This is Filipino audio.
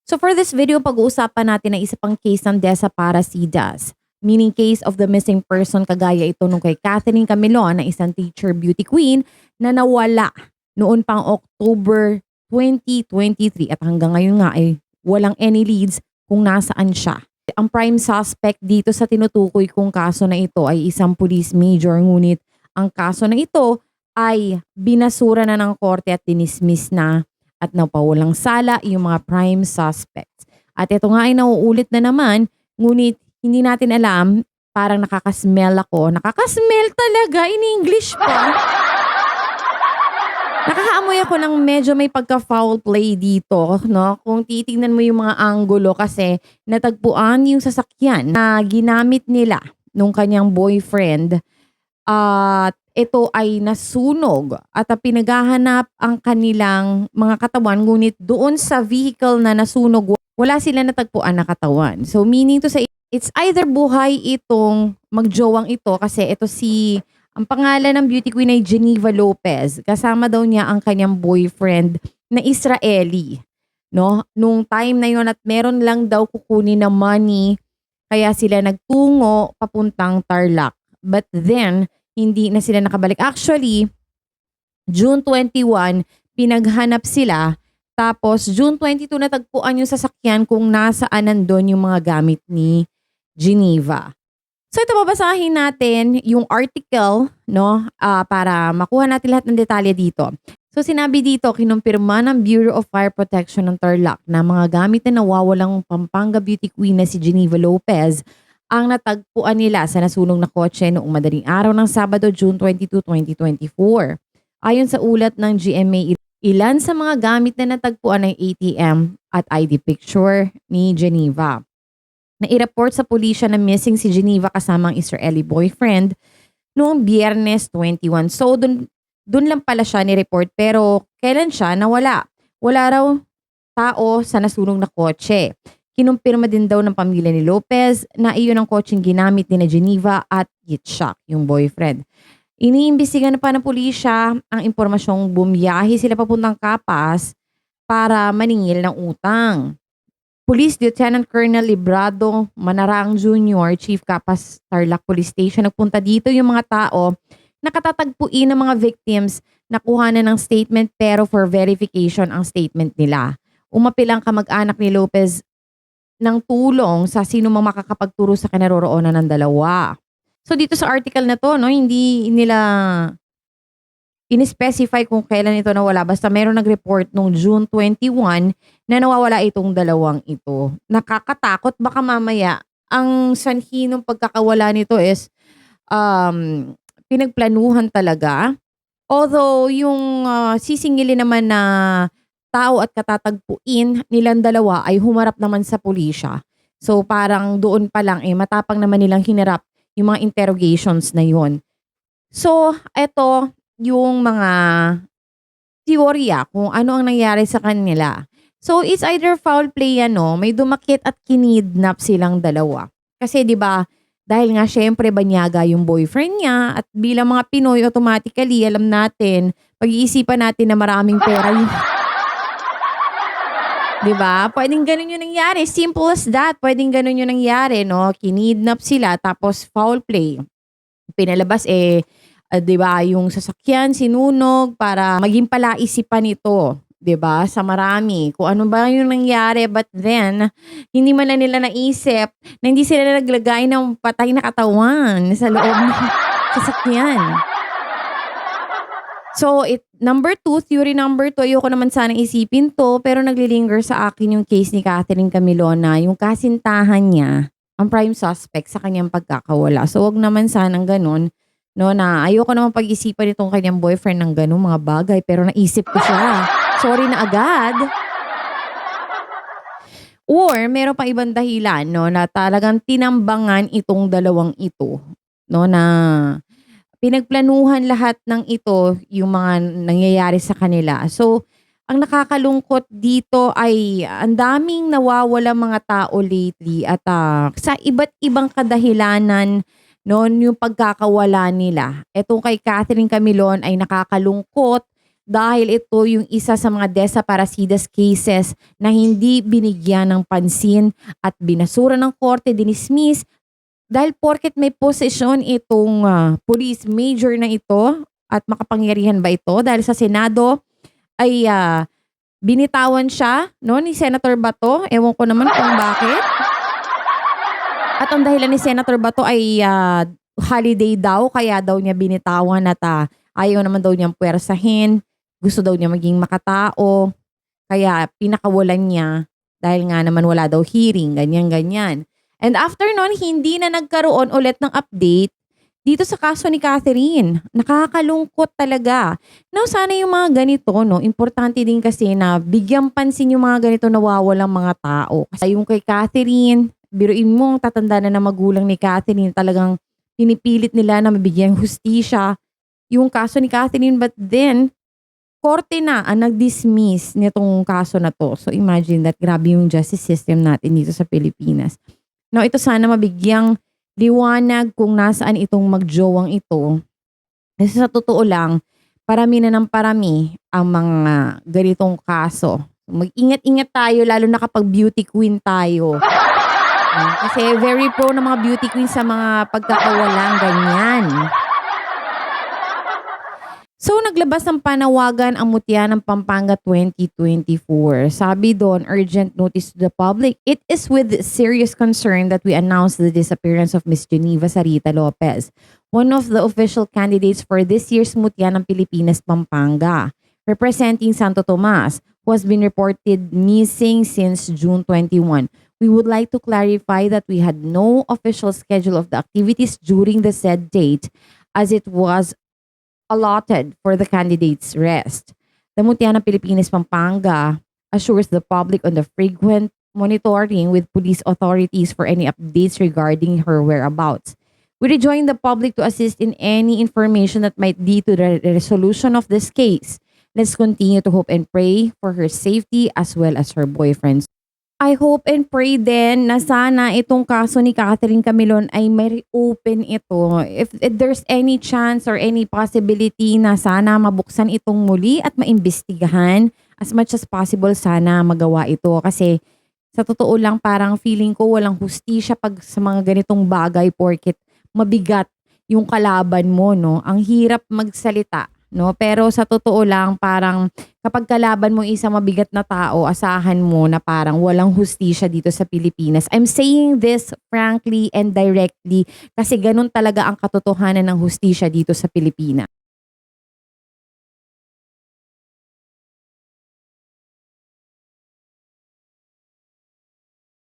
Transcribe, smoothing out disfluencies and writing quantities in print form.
So for this video, pag-uusapan natin ang isa pang case ng Deza Paracidas. Meaning case of the missing person kagaya ito nung kay Catherine Camilon na isang teacher beauty queen na nawala noon pang October 2023 at hanggang ngayon nga ay walang any leads kung nasaan siya. Ang prime suspect dito sa tinutukoy kong kaso na ito ay isang police major, ngunit ang kaso na ito ay binasura na ng korte at dinismiss na at napawalang sala yung mga prime suspects. At ito nga ay nauulit na naman, ngunit hindi natin alam, parang nakakasmell ako. Nakakasmell talaga, in English pa. Nakakaamoy ako ng medyo may pagka-foul play dito, no? Kung titingnan mo yung mga anggulo kasi natagpuan yung sasakyan na ginamit nila nung kanyang boyfriend at ito ay nasunog at pinaghahanap ang kanilang mga katawan, ngunit doon sa vehicle na nasunog wala sila natagpuan na katawan. So meaning to say, it's either buhay itong magjowang ito kasi ito ang pangalan ng beauty queen ay Geneva Lopez. Kasama daw niya ang kanyang boyfriend na Israeli. No? Nung time na yon at meron lang daw kukunin na money kaya sila nagtungo papuntang Tarlac. But then, hindi na sila nakabalik. Actually, June 21, pinaghanap sila. Tapos, June 22, natagpuan yung sasakyan kung nasaan nandun yung mga gamit ni Geneva. So, ito babasahin natin yung article, no, para makuha natin lahat ng detalye dito. So, sinabi dito, kinumpirma ng Bureau of Fire Protection ng Tarlac na mga gamit na nawawalang Pampanga beauty queen na si Geneva Lopez ang natagpuan nila sa nasunog na kotse noong madaling araw ng Sabado, June 22, 2024. Ayon sa ulat ng GMA, ilan sa mga gamit na natagpuan ay ATM at ID picture ni Geneva. Nai-report sa pulisya na missing si Geneva kasama ang Israeli boyfriend noong Biyernes 21. So, dun lang pala siya ni-report, pero kailan siya nawala? Wala raw tao sa nasunog na kotse. Kinumpirma din daw ng pamilya ni Lopez na iyon ang kotseng ginamit ni Geneva at Yitzhak, yung boyfriend. Iniimbestigahan pa ng pulisya ang impormasyong bumiyahe sila papuntang Capas para maningil ng utang. Police Lieutenant Colonel Librado Manarang Jr., Chief Capas Tarlac Police Station, nagpunta dito yung mga tao nakatatagpuin ng mga victims na kuhanan ng statement pero for verification ang statement nila. Umapil ang kamag-anak ni Lopez ng tulong sa sino mang makakapagturo sa kinaroroonan ng dalawa. So dito sa article na to, no, hindi nila in-specify kung kailan ito nawala. Basta meron nag-report nung June 21 na nawawala itong dalawang ito. Nakakatakot, baka mamaya ang sanhi ng pagkakawala nito is pinagplanuhan talaga. Although yung sisingilin naman na tao at katatagpuin nilang dalawa ay humarap naman sa pulisya. So parang doon pa lang matapang naman nilang hinarap yung mga interrogations na yon. So eto yung mga teorya kung ano ang nangyari sa kanila. So it's either foul play may dumakit at kinidnap silang dalawa. Kasi 'di ba, dahil nga syempre banyaga yung boyfriend niya at bilang mga Pinoy automatically alam natin, pag-iisipan natin na maraming pera yung diba? Pwedeng ganun yung nangyari. Simple as that. Pwedeng ganun yung nangyari, no? Kinidnap sila, tapos foul play. Pinalabas diba, yung sasakyan, sinunog para maging palaisipan ito. Diba? Sa marami. Kung ano ba yung nangyari, but then, hindi man lang nila naisip na hindi sila naglagay ng patay na katawan sa loob ng sasakyan. So, theory number 2, ayoko naman sanang isipin to, pero naglilinger sa akin yung case ni Catherine Camilon na yung kasintahan niya, ang prime suspect sa kanyang pagkakawala. So, wag naman sanang ganun, no, na ayoko naman pag-isipan itong kanyang boyfriend ng ganun mga bagay, pero naisip ko siya. Sorry na agad. Or, meron pa ibang dahilan, no, na talagang tinambangan itong dalawang ito, no, na pinagplanuhan lahat ng ito yung mga nangyayari sa kanila. So, ang nakakalungkot dito ay ang daming nawawala mga tao lately at sa iba't ibang kadahilanan noon yung pagkakawala nila. Etong kay Catherine Camilon ay nakakalungkot dahil ito yung isa sa mga desaparecidas cases na hindi binigyan ng pansin at binasura ng korte, dinismiss dahil porket may posisyon itong police major na ito at makapangyarihan ba ito dahil sa Senado ay binitawan siya no ni Senator Bato. Ewan ko naman kung bakit. At ang dahilan ni Senator Bato ay holiday daw kaya daw niya binitawan at ayaw naman daw niyang puwersahin. Gusto daw niya maging makatao. Kaya pinakawalan niya dahil nga naman wala daw hearing, ganyan-ganyan. And after nun, hindi na nagkaroon ulit ng update dito sa kaso ni Catherine. Nakakalungkot talaga. Now, sana yung mga ganito, no, importante din kasi na bigyang pansin yung mga ganito nawawalang mga tao. Kasi yung kay Catherine, biruin mo, tatanda na magulang ni Catherine, talagang pinipilit nila na mabigyang hustisya yung kaso ni Catherine, but then, korte na ang nag-dismiss nitong kaso na to. So imagine that, grabe yung justice system natin dito sa Pilipinas. Now, ito sana mabigyang liwanag kung nasaan itong magjowang ito. Kasi sa totoo lang, parami na ng parami ang mga ganitong kaso. Mag-ingat-ingat tayo lalo na kapag beauty queen tayo. Kasi very pro ng mga beauty queen sa mga pagkakawalang ganyan. So, naglabas ng panawagan ang Mutya ng Pampanga 2024. Sabi doon, urgent notice to the public. It is with serious concern that we announce the disappearance of Miss Geneva Sarita Lopez, one of the official candidates for this year's Mutya ng Pilipinas Pampanga, representing Santo Tomas, who has been reported missing since June 21. We would like to clarify that we had no official schedule of the activities during the said date, as it was allotted for the candidates' rest. The Mutya ng Pilipinas Pampanga assures the public on the frequent monitoring with police authorities for any updates regarding her whereabouts. We rejoin the public to assist in any information that might lead to the resolution of this case. Let's continue to hope and pray for her safety as well as her boyfriend's. I hope and pray din na sana itong kaso ni Catherine Camilon ay may reopen ito. If there's any chance or any possibility na sana mabuksan itong muli at maimbestigahan, as much as possible sana magawa ito. Kasi sa totoo lang parang feeling ko walang hustisya pag sa mga ganitong bagay porket mabigat yung kalaban mo, no? Ang hirap magsalita, no? Pero sa totoo lang parang kapag kalaban mo isang mabigat na tao, asahan mo na parang walang hustisya dito sa Pilipinas. I'm saying this frankly and directly kasi ganun talaga ang katotohanan ng hustisya dito sa Pilipinas.